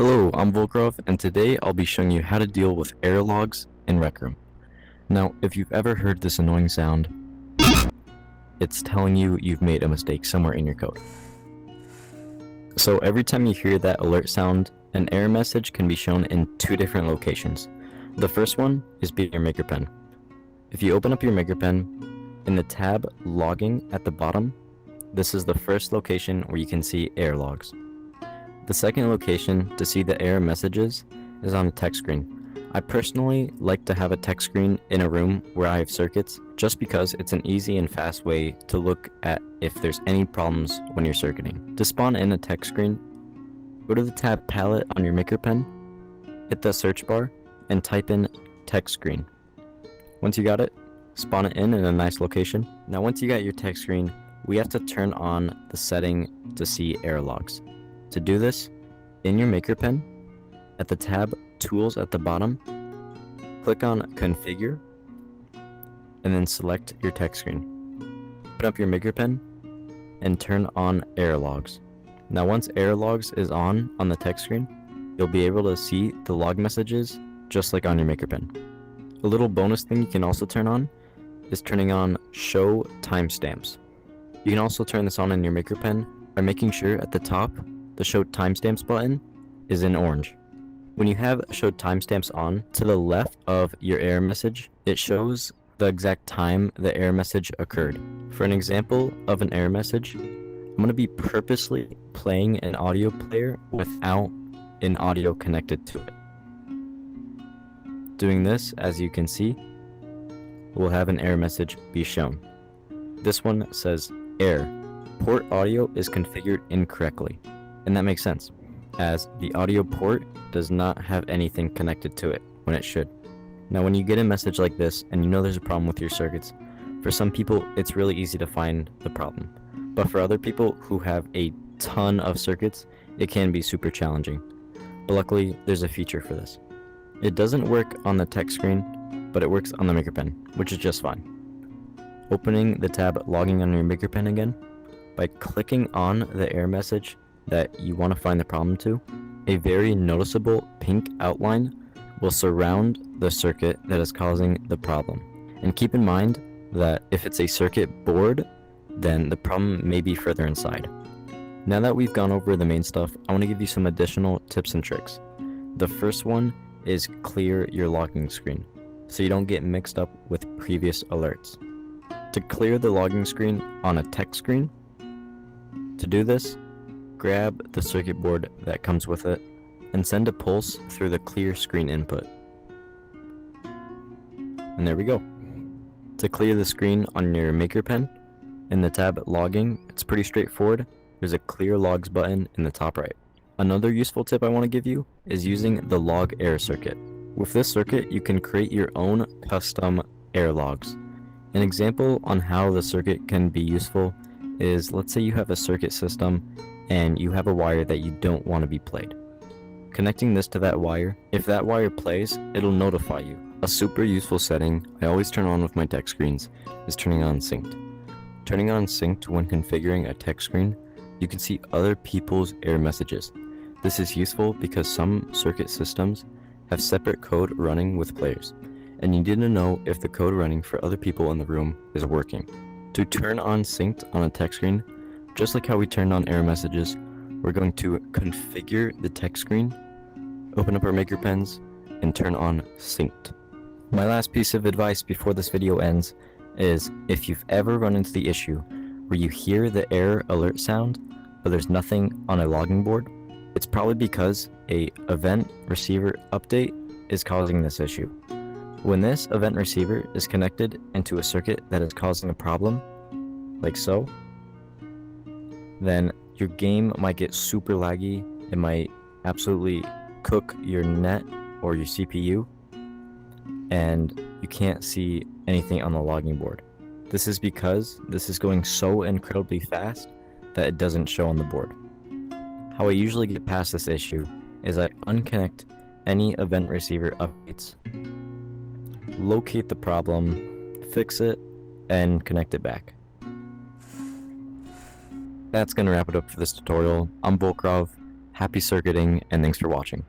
Hello, I'm Volkrov, and today I'll be showing you how to deal with error logs in RecRoom. Now, if you've ever heard this annoying sound, it's telling you you've made a mistake somewhere in your code. So every time you hear that alert sound, an error message can be shown in two different locations. The first one is being your maker pen. If you open up your maker pen, in the tab Logging at the bottom, this is the first location where you can see error logs. The second location to see the error messages is on the text screen. I personally like to have a text screen in a room where I have circuits just because it's an easy and fast way to look at if there's any problems when you're circuiting. To spawn in a text screen, go to the tab palette on your maker pen, hit the search bar, and type in text screen. Once you got it, spawn it in a nice location. Now once you got your text screen, we have to turn on the setting to see error logs. To do this, in your maker pen, at the tab Tools at the bottom, click on Configure, and then select your text screen. Open up your maker pen, and turn on error logs. Now once error logs is on the text screen, you'll be able to see the log messages just like on your maker pen. A little bonus thing you can also turn on is turning on Show Timestamps. You can also turn this on in your maker pen by making sure at the top the Show Timestamps button is in orange. When you have Show Timestamps on, to the left of your error message, it shows the exact time the error message occurred. For an example of an error message, I'm going to be purposely playing an audio player without an audio connected to it. Doing this, as you can see, will have an error message be shown. This one says, Error, port audio is configured incorrectly. And that makes sense, as the audio port does not have anything connected to it when it should. Now when you get a message like this and you know there's a problem with your circuits, for some people it's really easy to find the problem. But for other people who have a ton of circuits, it can be super challenging. But luckily there's a feature for this. It doesn't work on the text screen, but it works on the maker pen, which is just fine. Opening the tab Logging on your maker pen again, by clicking on the error message that you want to find the problem to, a very noticeable pink outline will surround the circuit that is causing the problem. And keep in mind that if it's a circuit board, then the problem may be further inside. Now that we've gone over the main stuff, I want to give you some additional tips and tricks. The first one is clear your logging screen, so you don't get mixed up with previous alerts. To clear the logging screen on a text screen, to do this, grab the circuit board that comes with it and send a pulse through the clear screen input. And there we go. To clear the screen on your maker pen, in the tab Logging, it's pretty straightforward. There's a Clear Logs button in the top right. Another useful tip I want to give you is using the log error circuit. With this circuit, you can create your own custom error logs. An example on how the circuit can be useful is, let's say you have a circuit system and you have a wire that you don't want to be played. Connecting this to that wire, if that wire plays, it'll notify you. A super useful setting I always turn on with my text screens is turning on synced. Turning on synced when configuring a text screen, you can see other people's error messages. This is useful because some circuit systems have separate code running with players, and you need to know if the code running for other people in the room is working. To turn on synced on a text screen, just like how we turned on error messages, we're going to configure the text screen, open up our maker pens, and turn on synced. My last piece of advice before this video ends is, if you've ever run into the issue where you hear the error alert sound, but there's nothing on a logging board, it's probably because a event receiver update is causing this issue. When this event receiver is connected into a circuit that is causing a problem, like so, then your game might get super laggy. It might absolutely cook your net or your CPU, and you can't see anything on the logging board. This is because this is going so incredibly fast that it doesn't show on the board. How I usually get past this issue is I unconnect any event receiver updates, locate the problem, fix it, and connect it back. That's going to wrap it up for this tutorial. I'm Volkrov. Happy circuiting, and thanks for watching.